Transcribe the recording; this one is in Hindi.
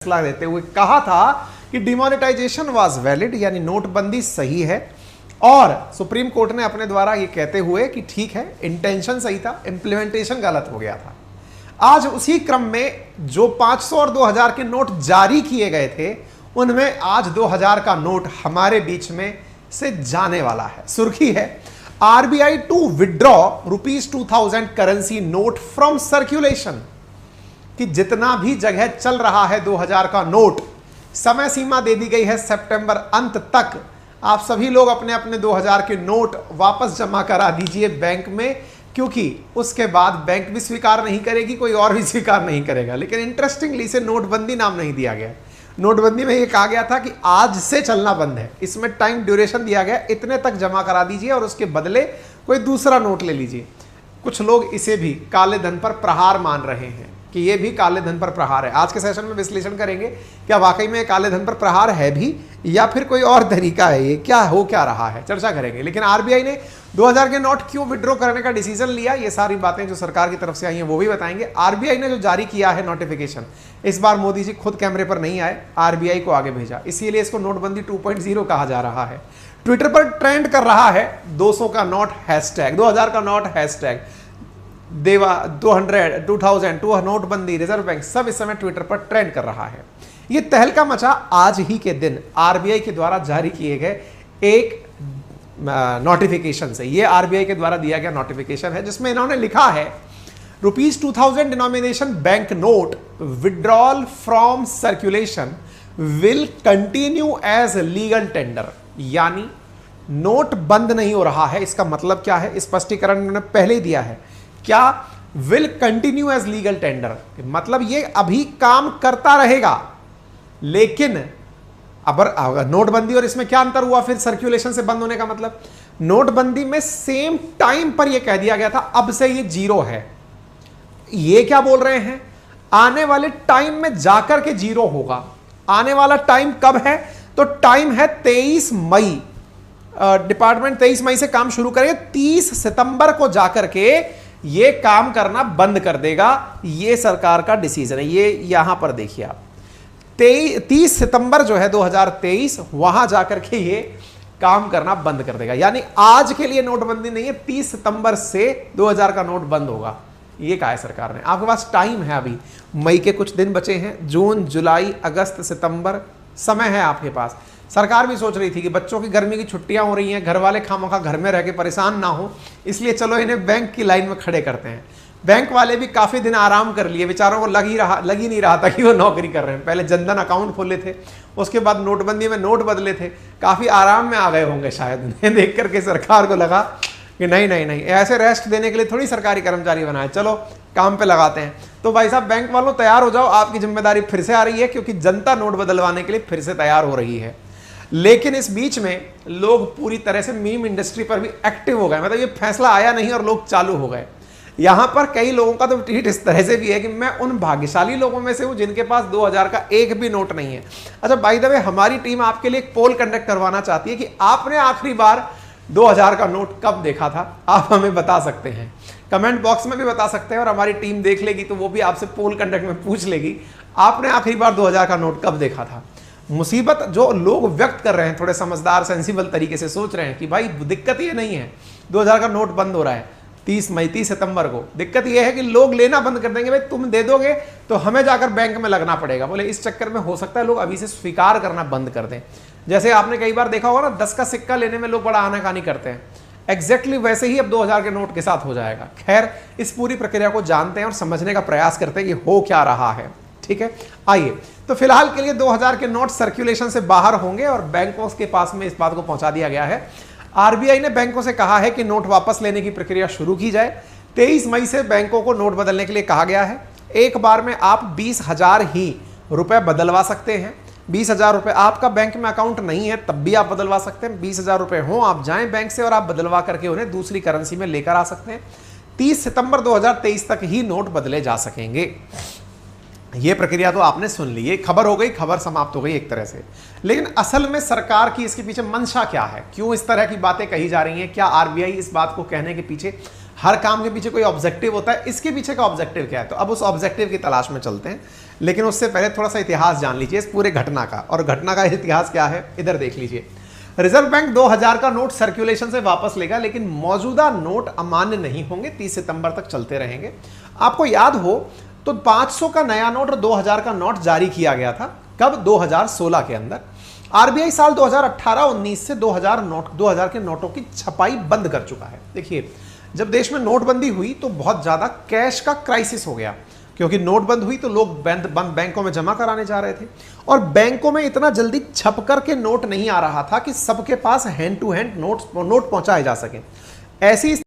फैसला देते हुए कहा था कि डिमोनेटाइजेशन वाज वैलिड, यानी नोटबंदी सही है। और सुप्रीम कोर्ट ने अपने द्वारा ये कहते हुए कि ठीक है, इंटेंशन सही था, इंप्लीमेंटेशन गलत हो गया था। आज उसी क्रम में जो 500 और 2000 के नोट जारी किए गए थे, उनमें आज 2000 का नोट हमारे बीच में से जाने वाला है। सुर्खी है, RBI to withdraw ₹2000 currency note from circulation. कि जितना भी जगह चल रहा है 2000 का नोट, समय सीमा दे दी गई है सितंबर अंत तक। आप सभी लोग अपने अपने 2000 के नोट वापस जमा करा दीजिए बैंक में, क्योंकि उसके बाद बैंक भी स्वीकार नहीं करेगी, कोई और भी स्वीकार नहीं करेगा। लेकिन इंटरेस्टिंगली इसे नोटबंदी नाम नहीं दिया गया। नोटबंदी में यह कहा गया था कि आज से चलना बंद है। इसमें टाइम ड्यूरेशन दिया गया, इतने तक जमा करा दीजिए और उसके बदले कोई दूसरा नोट ले लीजिए। कुछ लोग इसे भी काले धन पर प्रहार मान रहे हैं कि ये भी काले धन पर प्रहार है। आज के सेशन में विश्लेषण करेंगे, क्या वाकई में काले धन पर प्रहार है भी या फिर कोई और तरीका है, ये क्या हो क्या रहा है, चर्चा करेंगे। लेकिन आरबीआई ने 2000 के नोट क्यों विड्रॉ करने का डिसीजन लिया, ये सारी बातें जो सरकार की तरफ से आई हैं वो भी बताएंगे। आरबीआई ने जो जारी किया है नोटिफिकेशन, इस बार मोदी जी खुद कैमरे पर नहीं आए, आरबीआई को आगे भेजा, इसीलिए इसको नोटबंदी 2.0 कहा जा रहा है। ट्विटर पर ट्रेंड कर रहा है 200 का नोट हैशटैग, 2000 का नोट हैशटैग, देवा 200, 2000 नोटबंदी, रिजर्व बैंक, सब इस समय ट्विटर पर ट्रेंड कर रहा है। यह तहलका मचा आज ही के दिन आरबीआई के द्वारा जारी किए गए एक नोटिफिकेशन से। यह आरबीआई के द्वारा दिया गया नोटिफिकेशन है, जिसमें इन्होंने लिखा है ₹2000 denomination bank note withdrawal from circulation will continue as legal tender. यानी नोट बंद नहीं हो रहा है। इसका मतलब क्या है, स्पष्टीकरण उन्होंने पहले ही दिया है। क्या will continue as legal tender, मतलब ये अभी काम करता रहेगा। लेकिन अब नोटबंदी और इसमें क्या अंतर हुआ फिर सर्कुलेशन से बंद होने का? मतलब नोटबंदी में सेम टाइम पर यह कह दिया गया था अब से ये 0 है। ये क्या बोल रहे हैं, आने वाले टाइम में जाकर के 0 होगा। आने वाला टाइम कब है? तो टाइम है 23 मई। डिपार्टमेंट 23 मई से काम शुरू करेगा, 30 सितंबर को जाकर के ये काम करना बंद कर देगा। ये सरकार का डिसीजन है। ये यहां पर देखिए आप, 30 सितंबर जो है 2023, वहां जाकर के ये काम करना बंद कर देगा। यानी आज के लिए नोटबंदी नहीं है, 30 सितंबर से 2000 का नोट बंद होगा। ये कहा है सरकार ने। आपके पास टाइम है, अभी मई के कुछ दिन बचे हैं, जून, जुलाई, अगस्त, सितंबर, समय है आपके पास। सरकार भी सोच रही थी कि बच्चों की गर्मी की छुट्टियां हो रही हैं, घर वाले खामखा घर में रह के परेशान ना हो, इसलिए चलो इन्हें बैंक की लाइन में खड़े करते हैं। बैंक वाले भी काफी दिन आराम कर लिए, बेचारों को लग ही नहीं रहा था कि वो नौकरी कर रहे हैं। पहले जनधन अकाउंट खोले थे, उसके बाद नोटबंदी में नोट बदले थे, काफी आराम में आ गए होंगे शायद। उन्हें देख करके सरकार को लगा कि नहीं, ऐसे रेस्ट देने के लिए थोड़ी सरकारी कर्मचारी बनाए, चलो काम पे लगाते हैं। तो भाई साहब, बैंक वालों तैयार हो जाओ, आपकी जिम्मेदारी फिर से आ रही है, क्योंकि जनता नोट बदलवाने के लिए फिर से तैयार हो रही है। लेकिन इस बीच में लोग पूरी तरह से मीम इंडस्ट्री पर भी एक्टिव हो गए। मतलब ये फैसला आया नहीं और लोग चालू हो गए। यहां पर कई लोगों का तो ट्वीट इस तरह से भी है कि मैं उन भाग्यशाली लोगों में से हूं जिनके पास 2000 का एक भी नोट नहीं है। अच्छा, बाय द वे, हमारी टीम आपके लिए एक पोल कंडक्ट करवाना चाहती है कि आपने आखिरी बार 2000 का नोट कब देखा था। आप हमें बता सकते हैं, कमेंट बॉक्स में भी बता सकते हैं, और हमारी टीम देख लेगी तो वो भी आपसे पोल कंडक्ट में पूछ लेगी, आपने आखिरी बार 2000 का नोट कब देखा था। मुसीबत जो लोग व्यक्त कर रहे हैं, थोड़े समझदार सेंसिबल तरीके से सोच रहे हैं कि भाई दिक्कत ये नहीं है 2000 का नोट बंद हो रहा है 30 मई 30 सितंबर को। दिक्कत ये है कि लोग लेना बंद कर देंगे। भाई तुम दे दोगे तो हमें जाकर बैंक में लगना पड़ेगा। बोले इस चक्कर में हो सकता है लोग अभी से स्वीकार करना बंद कर दें। जैसे आपने कई बार देखा होगा ना, 10 का सिक्का लेने में लोग बड़ा आनाकानी करते हैं, एग्जैक्टली वैसे ही अब 2000 के नोट के साथ हो जाएगा। खैर, इस पूरी प्रक्रिया को जानते हैं और समझने का प्रयास करते हैं कि हो क्या रहा है। ठीक है, आइए। तो फिलहाल के लिए 2000 के नोट सर्कुलेशन से बाहर होंगे और बैंकों के पास में इस बात को पहुंचा दिया गया है। आरबीआई ने बैंकों से कहा है कि नोट वापस लेने की प्रक्रिया शुरू की जाए। 23 मई से बैंकों को नोट बदलने के लिए कहा गया है। एक बार में आप 20,000 ही रुपए बदलवा सकते हैं। 20,000 रुपए, आपका बैंक में अकाउंट नहीं है तब भी आप बदलवा सकते हैं। 20,000 रुपए हो, आप जाएं बैंक से और आप बदलवा करके उन्हें दूसरी करेंसी में लेकर आ सकते हैं। 30 सितंबर 2023 तक ही नोट बदले जा सकेंगे। ये प्रक्रिया तो आपने सुन ली, ये खबर हो गई, खबर समाप्त हो गई एक तरह से। लेकिन असल में सरकार की इसके पीछे मंशा क्या है, क्यों इस तरह की बातें कही जा रही हैं? क्या आरबीआई इस बात को कहने के पीछे हर काम के पीछे कोई ऑब्जेक्टिव होता है, इसके पीछे का ऑब्जेक्टिव क्या है, तो अब उस ऑब्जेक्टिव की तलाश में चलते हैं। लेकिन उससे पहले थोड़ा सा इतिहास जान लीजिए इस पूरे घटना का, और घटना का इतिहास क्या है इधर देख लीजिए। रिजर्व बैंक 2000 का नोट सर्कुलेशन से वापस लेगा, लेकिन मौजूदा नोट अमान्य नहीं होंगे, 30 सितंबर तक चलते रहेंगे। आपको याद हो तो 500 का नया नोट और 2000 का नोट जारी किया गया था, कब? 2016 के अंदर। आरबीआई साल 2018-19 से 2000 के नोटों की छपाई बंद कर चुका है। देखिए, जब देश में नोटबंदी हुई तो बहुत ज्यादा कैश का क्राइसिस हो गया, क्योंकि नोट बंद हुई तो लोग बैंकों में जमा कराने जा रहे थे, और बैंकों में इतना जल्दी छप करके नोट नहीं आ रहा था कि सबके पास हैंड टू हैंड नोट पहुंचाए जा सके। ऐसी